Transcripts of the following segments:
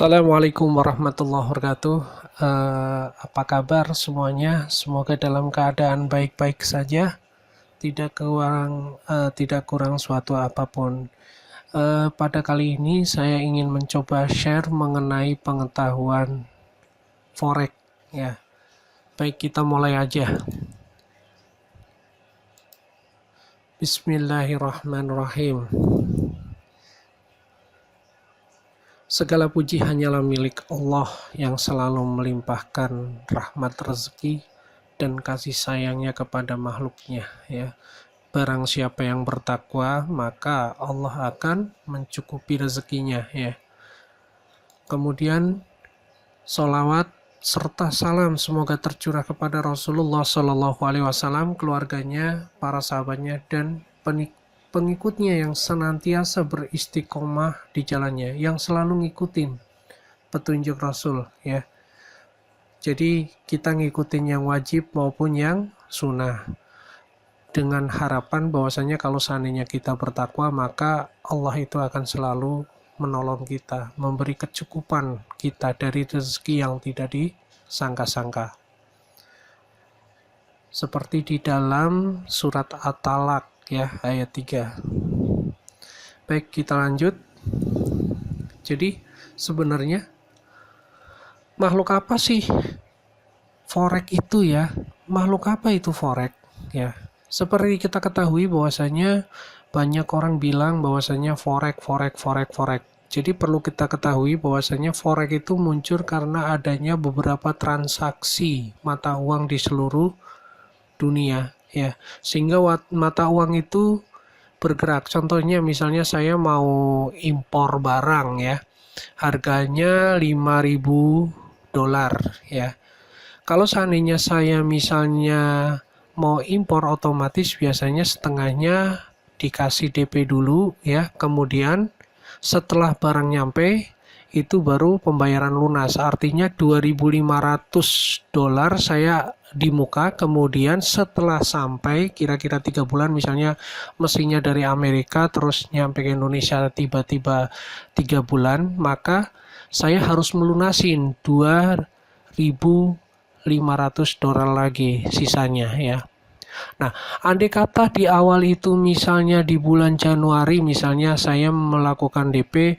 Assalamualaikum warahmatullahi wabarakatuh. Apa kabar semuanya? Semoga dalam keadaan baik-baik saja, tidak kurang suatu apapun. Pada kali ini saya ingin mencoba share mengenai pengetahuan forex ya. Baik, kita mulai aja. Bismillahirrahmanirrahim. Segala puji hanyalah milik Allah yang selalu melimpahkan rahmat rezeki dan kasih sayangnya kepada makhluknya ya. Barang siapa yang bertakwa, maka Allah akan mencukupi rezekinya ya. Kemudian sholawat serta salam semoga tercurah kepada Rasulullah Shallallahu Alaihi Wasallam, keluarganya, para sahabatnya, dan pengikutnya yang senantiasa beristiqomah di jalannya, yang selalu ngikutin petunjuk Rasul ya. Jadi kita ngikutin yang wajib maupun yang sunnah, dengan harapan bahwasanya kalau seandainya kita bertakwa, maka Allah itu akan selalu menolong kita, memberi kecukupan kita dari rezeki yang tidak disangka-sangka. Seperti di dalam surat At-Talaq ya, ayat 3. Baik, kita lanjut. Jadi sebenarnya makhluk apa sih forex itu ya? Makhluk apa itu forex ya? Seperti kita ketahui bahwasanya banyak orang bilang bahwasanya forex. Jadi perlu kita ketahui bahwasanya forex itu muncul karena adanya beberapa transaksi mata uang di seluruh dunia ya. Sehingga mata uang itu bergerak. Contohnya misalnya saya mau impor barang ya. Harganya $5.000 ya. Kalau seandainya saya misalnya mau impor, otomatis biasanya setengahnya dikasih DP dulu ya, kemudian setelah barang nyampe itu baru pembayaran lunas, artinya $2.500 saya di muka, kemudian setelah sampai kira-kira 3 bulan, misalnya mesinnya dari Amerika terus nyampe ke Indonesia tiba-tiba 3 bulan, maka saya harus melunasin $2.500 lagi sisanya ya. Nah, andai kata di awal itu misalnya di bulan Januari misalnya saya melakukan DP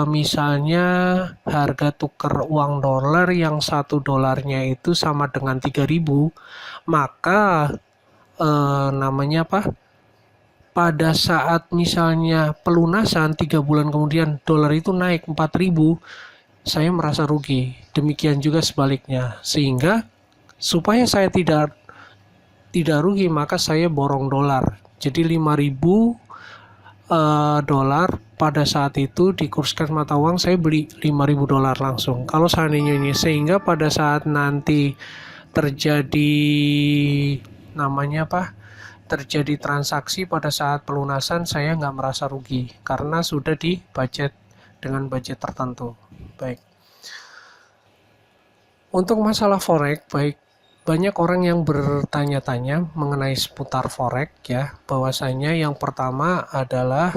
misalnya harga tukar uang dolar yang $1 itu sama dengan 3.000, maka namanya apa? Pada saat misalnya pelunasan 3 bulan kemudian dolar itu naik 4.000, saya merasa rugi. Demikian juga sebaliknya. Sehingga supaya saya tidak rugi, maka saya borong dolar. Jadi $5.000 pada saat itu dikurskan mata uang, saya beli $5.000 langsung. Kalau seandainya ini, sehingga pada saat nanti terjadi terjadi transaksi pada saat pelunasan, saya nggak merasa rugi karena sudah di budget dengan budget tertentu. Baik. Untuk masalah forex, banyak orang yang bertanya-tanya mengenai seputar forex ya. Bahwasanya yang pertama adalah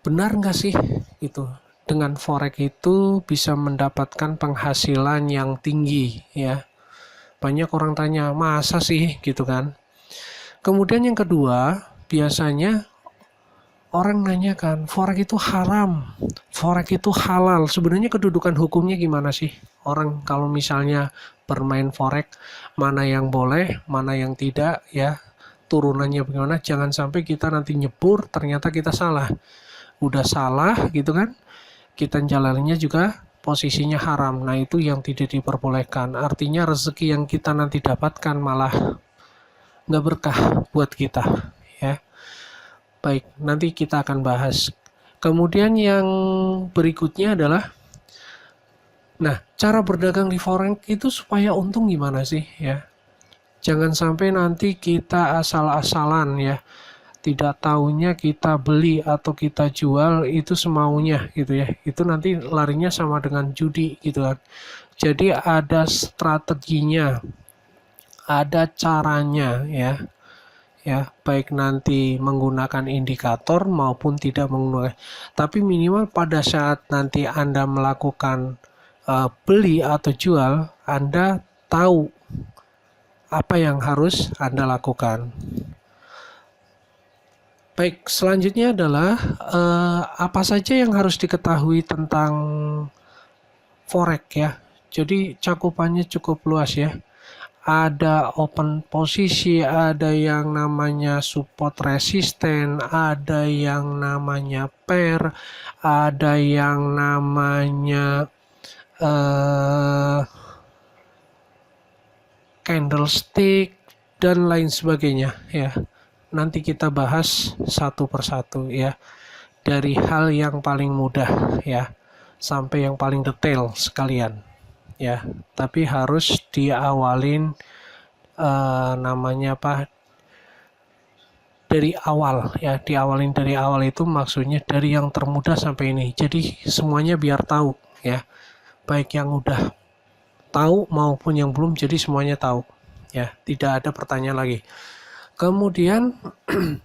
benar nggak sih itu dengan forex itu bisa mendapatkan penghasilan yang tinggi ya. Banyak orang tanya, masa sih gitu kan. Kemudian yang kedua, biasanya orang nanyakan, forex itu haram, forex itu halal. Sebenarnya kedudukan hukumnya gimana sih? Orang kalau misalnya bermain forex, mana yang boleh, mana yang tidak ya, turunannya bagaimana. Jangan sampai kita nanti nyebur, ternyata kita salah. Udah salah gitu kan, kita jalannya juga posisinya haram. Nah itu yang tidak diperbolehkan. Artinya rezeki yang kita nanti dapatkan malah nggak berkah buat kita ya. Baik, nanti kita akan bahas. Kemudian yang berikutnya adalah, nah, cara berdagang di forex itu supaya untung gimana sih ya? Jangan sampai nanti kita asal-asalan ya. Tidak tahunya kita beli atau kita jual itu semaunya gitu ya. Itu nanti larinya sama dengan judi gitu kan. Jadi ada strateginya, ada caranya ya. ya, baik nanti menggunakan indikator maupun tidak menggunakan. Tapi minimal pada saat nanti Anda melakukan beli atau jual, Anda tahu apa yang harus Anda lakukan. Baik, selanjutnya adalah apa saja yang harus diketahui tentang forex ya. Jadi cakupannya cukup luas ya. Ada open posisi, ada yang namanya support resisten, ada yang namanya pair, ada yang namanya candlestick dan lain sebagainya ya. Nanti kita bahas satu persatu ya. Dari hal yang paling mudah ya sampai yang paling detail sekalian ya. Tapi harus diawalin namanya apa? Dari awal ya, diawalin dari awal itu maksudnya dari yang termudah sampai ini. Jadi semuanya biar tahu ya. Baik yang udah tahu maupun yang belum, jadi semuanya tahu ya, tidak ada pertanyaan lagi. Kemudian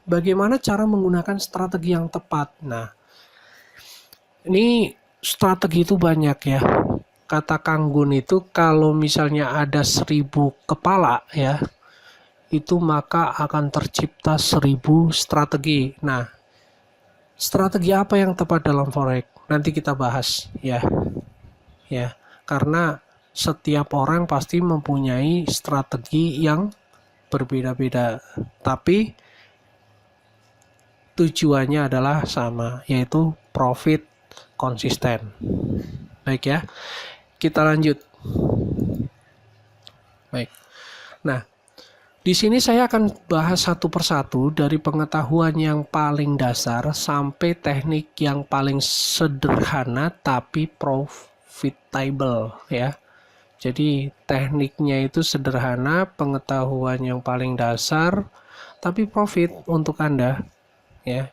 bagaimana cara menggunakan strategi yang tepat. Nah, ini strategi itu banyak ya. Kata Kang Gun itu kalau misalnya ada 1000 kepala ya, itu maka akan tercipta 1000 strategi. Nah, strategi apa yang tepat dalam forex? Nanti kita bahas ya. Ya, karena setiap orang pasti mempunyai strategi yang berbeda-beda, tapi tujuannya adalah sama, yaitu profit konsisten. Baik ya, kita lanjut. Baik. Nah, di sini saya akan bahas satu persatu dari pengetahuan yang paling dasar sampai teknik yang paling sederhana tapi profitable ya. Jadi tekniknya itu sederhana, pengetahuan yang paling dasar, tapi profit untuk Anda, ya.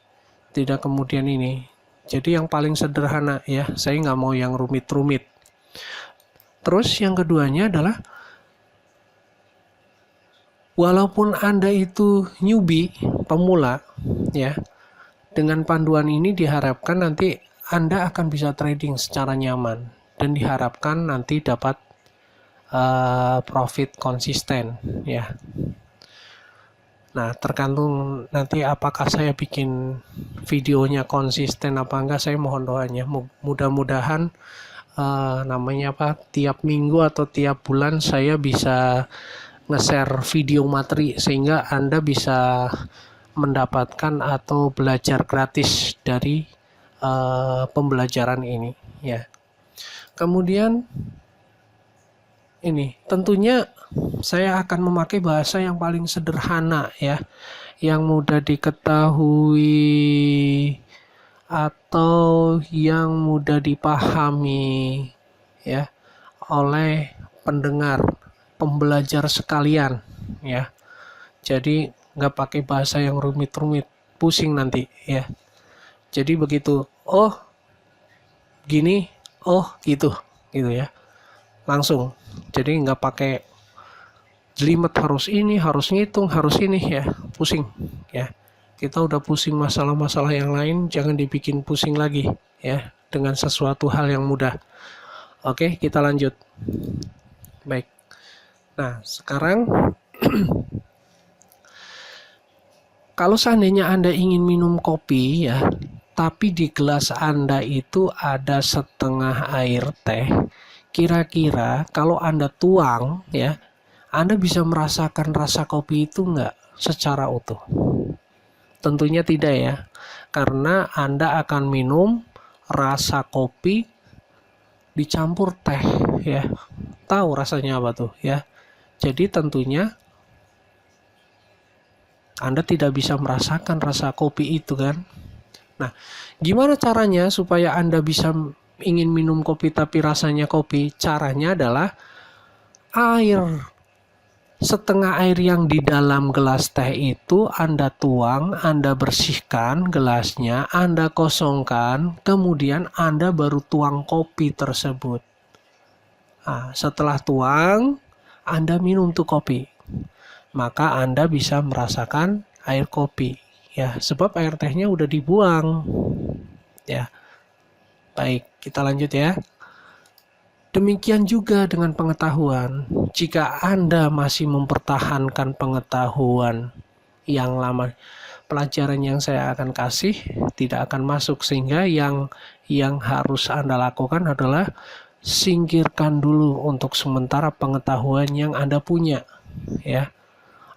Tidak kemudian ini. Jadi yang paling sederhana ya, saya nggak mau yang rumit-rumit. Terus yang keduanya adalah, walaupun Anda itu newbie, pemula, ya, dengan panduan ini diharapkan nanti Anda akan bisa trading secara nyaman dan diharapkan nanti dapat profit konsisten ya. Nah, tergantung nanti apakah saya bikin videonya konsisten apa enggak, saya mohon doanya. Mudah-mudahan namanya apa, tiap minggu atau tiap bulan saya bisa nge-share video materi sehingga Anda bisa mendapatkan atau belajar gratis dari pembelajaran ini ya. Kemudian ini tentunya saya akan memakai bahasa yang paling sederhana ya, yang mudah diketahui atau yang mudah dipahami ya oleh pendengar, pembelajar sekalian ya. Jadi nggak pakai bahasa yang rumit-rumit, pusing nanti ya. Jadi begitu, oh gini, oh gitu ya. Langsung. Jadi nggak pakai jelimet harus ini, harus ngitung, harus ini ya, pusing ya. Kita udah pusing masalah-masalah yang lain, jangan dibikin pusing lagi ya dengan sesuatu hal yang mudah. Oke, kita lanjut. Baik. Nah, sekarang kalau seandainya Anda ingin minum kopi ya, tapi di gelas Anda itu ada setengah air teh, kira-kira kalau Anda tuang ya, Anda bisa merasakan rasa kopi itu enggak secara utuh? Tentunya tidak ya, karena Anda akan minum rasa kopi dicampur teh ya. Tahu rasanya apa tuh ya. Jadi tentunya Anda tidak bisa merasakan rasa kopi itu kan. Nah, gimana caranya supaya Anda bisa ingin minum kopi tapi rasanya kopi? Caranya adalah air, setengah air yang di dalam gelas teh itu Anda tuang, Anda bersihkan gelasnya, Anda kosongkan, kemudian Anda baru tuang kopi tersebut. Nah, setelah tuang, Anda minum tuh kopi. Maka Anda bisa merasakan air kopi ya, sebab air tehnya udah dibuang ya. Baik, kita lanjut ya. Demikian juga dengan pengetahuan. Jika Anda masih mempertahankan pengetahuan yang lama, pelajaran yang saya akan kasih tidak akan masuk, sehingga yang harus Anda lakukan adalah singkirkan dulu untuk sementara pengetahuan yang Anda punya ya.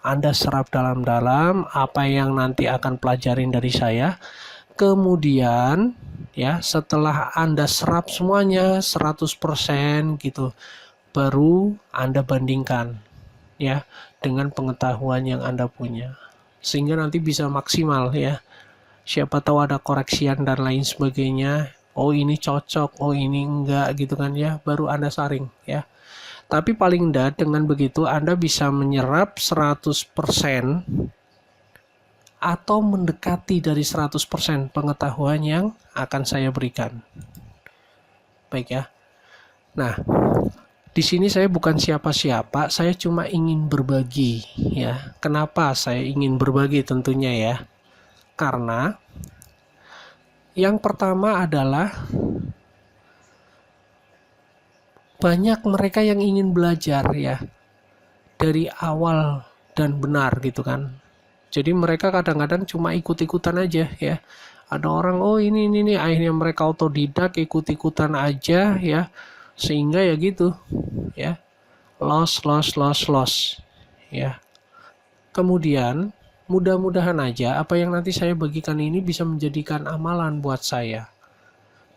Anda serap dalam-dalam apa yang nanti akan pelajarin dari saya. Kemudian ya, setelah Anda serap semuanya 100% gitu, baru Anda bandingkan ya dengan pengetahuan yang Anda punya. Sehingga nanti bisa maksimal ya. Siapa tahu ada koreksian dan lain sebagainya. Oh ini cocok, oh ini enggak gitu kan ya. Baru Anda saring ya. Tapi paling enggak dengan begitu Anda bisa menyerap 100% atau mendekati dari 100% pengetahuan yang akan saya berikan. Baik ya. Nah, di sini saya bukan siapa-siapa, saya cuma ingin berbagi ya. Kenapa saya ingin berbagi tentunya ya? Karena yang pertama adalah banyak mereka yang ingin belajar ya dari awal dan benar gitu kan. Jadi mereka kadang-kadang cuma ikut-ikutan aja ya. Ada orang, oh ini akhirnya mereka otodidak, ikut-ikutan aja ya. Sehingga ya gitu ya. Loss ya. Kemudian mudah-mudahan aja apa yang nanti saya bagikan ini bisa menjadikan amalan buat saya.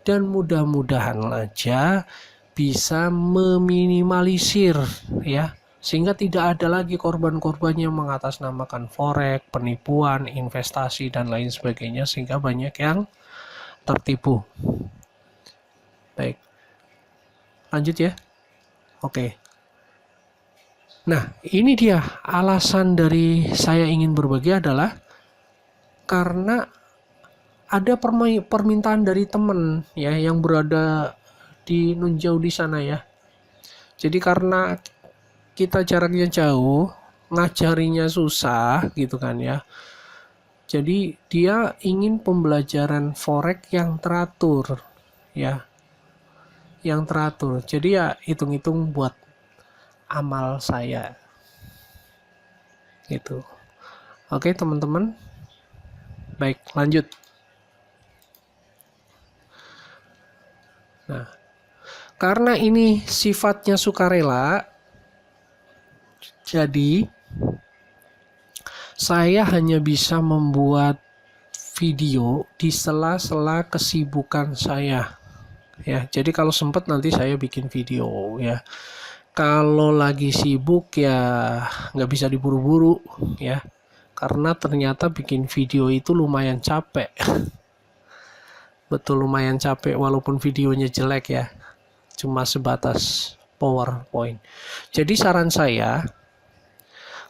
Dan mudah-mudahan aja bisa meminimalisir ya, sehingga tidak ada lagi korban-korban yang mengatasnamakan forex, penipuan, investasi dan lain sebagainya, sehingga banyak yang tertipu. Baik, lanjut ya. Oke. Nah, ini dia alasan dari saya ingin berbagi adalah karena ada permintaan dari teman ya yang berada di nun jauh di sana ya. Jadi karena kita jaraknya jauh, ngajarinya susah gitu kan ya. Jadi dia ingin pembelajaran forex yang teratur ya. Yang teratur. Jadi ya hitung-hitung buat amal saya. Gitu. Oke, teman-teman. Baik, lanjut. Nah, karena ini sifatnya sukarela, jadi saya hanya bisa membuat video di sela-sela kesibukan saya. Ya, jadi kalau sempat nanti saya bikin video ya. Kalau lagi sibuk ya nggak bisa diburu-buru ya. Karena ternyata bikin video itu lumayan capek. Betul lumayan capek walaupun videonya jelek ya. Cuma sebatas PowerPoint. Jadi saran saya,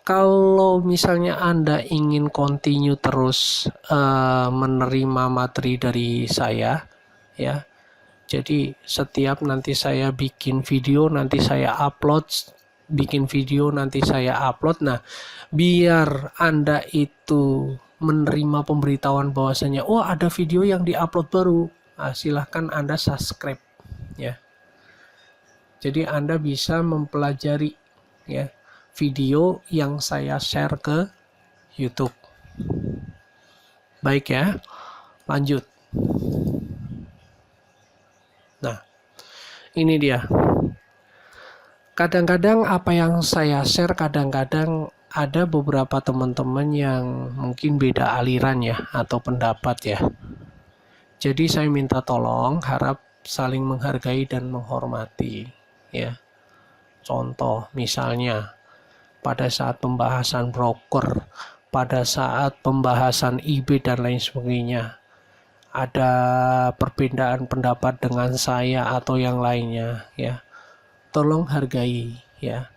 kalau misalnya Anda ingin continue terus menerima materi dari saya, ya, jadi setiap nanti saya bikin video, nanti saya upload, bikin video, nanti saya upload. Nah, biar Anda itu menerima pemberitahuan bahwasanya, oh ada video yang diupload baru, nah, silahkan Anda subscribe, ya. Jadi Anda bisa mempelajari, ya, video yang saya share ke YouTube. Baik ya, lanjut. Nah, ini dia. Kadang-kadang apa yang saya share, kadang-kadang ada beberapa teman-teman yang mungkin beda aliran ya, atau pendapat ya. Jadi saya minta tolong, harap saling menghargai dan menghormati ya. Contoh misalnya, pada saat pembahasan broker, pada saat pembahasan IB dan lain sebagainya, ada perbedaan pendapat dengan saya atau yang lainnya ya, tolong hargai ya.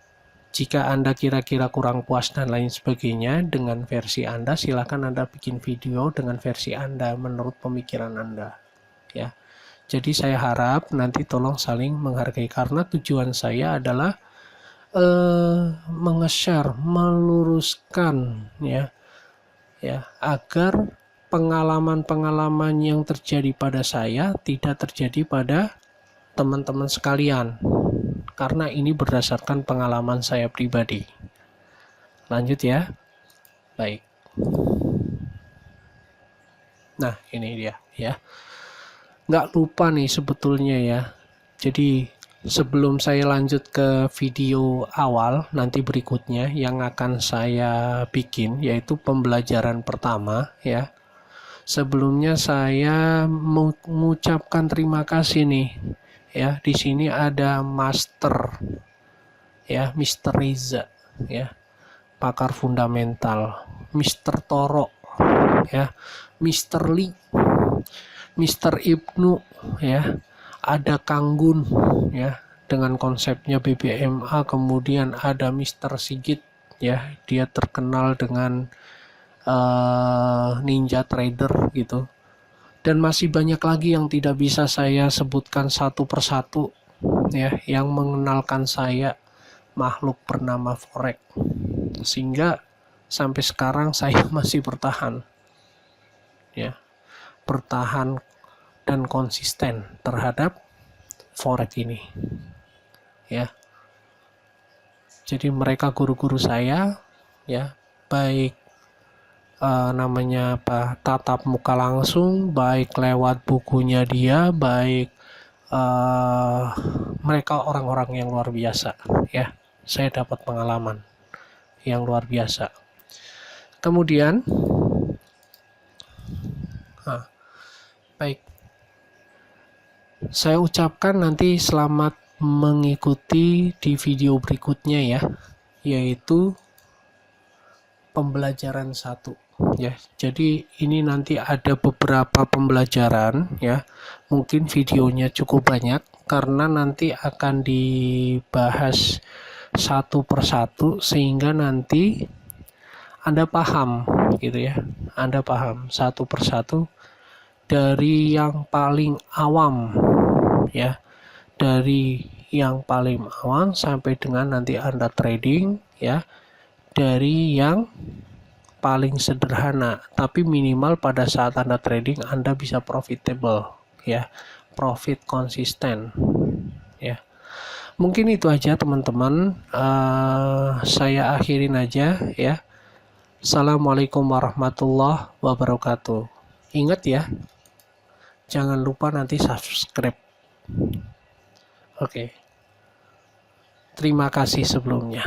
Jika Anda kira-kira kurang puas dan lain sebagainya dengan versi Anda, silakan Anda bikin video dengan versi Anda menurut pemikiran Anda ya. Jadi saya harap nanti tolong saling menghargai, karena tujuan saya adalah menge-share, meluruskan ya ya, agar pengalaman-pengalaman yang terjadi pada saya tidak terjadi pada teman-teman sekalian, karena ini berdasarkan pengalaman saya pribadi. Lanjut ya. Baik. Nah, ini dia ya. Nggak lupa nih sebetulnya ya. Jadi sebelum saya lanjut ke video awal nanti berikutnya yang akan saya bikin, yaitu pembelajaran pertama ya. Sebelumnya saya mengucapkan terima kasih nih ya. Di sini ada Master ya, Mr. Reza ya, pakar fundamental, Mr. Toro ya, Mr. Lee, Mr. Ibnu ya, ada Kang Gun ya dengan konsepnya BBMA, kemudian ada Mr. Sigit ya, dia terkenal dengan Ninja Trader gitu, dan masih banyak lagi yang tidak bisa saya sebutkan satu persatu ya, yang mengenalkan saya makhluk bernama Forex, sehingga sampai sekarang saya masih bertahan ya, bertahan dan konsisten terhadap Forex ini ya. Jadi mereka guru-guru saya ya, baik namanya apa, tatap muka langsung, baik lewat bukunya dia, baik mereka orang-orang yang luar biasa ya. Saya dapat pengalaman yang luar biasa. Kemudian baik, saya ucapkan nanti selamat mengikuti di video berikutnya ya, yaitu pembelajaran 1 ya. Jadi ini nanti ada beberapa pembelajaran ya. Mungkin videonya cukup banyak karena nanti akan dibahas satu persatu sehingga nanti Anda paham gitu ya. Anda paham satu persatu dari yang paling awam ya. Dari yang paling awam sampai dengan nanti Anda trading ya. Dari yang paling sederhana, tapi minimal pada saat Anda trading Anda bisa profitable ya, profit konsisten ya. Mungkin itu aja teman-teman, saya akhirin aja ya. Assalamualaikum warahmatullahi wabarakatuh. Ingat ya, jangan lupa nanti subscribe. Oke. Terima kasih sebelumnya.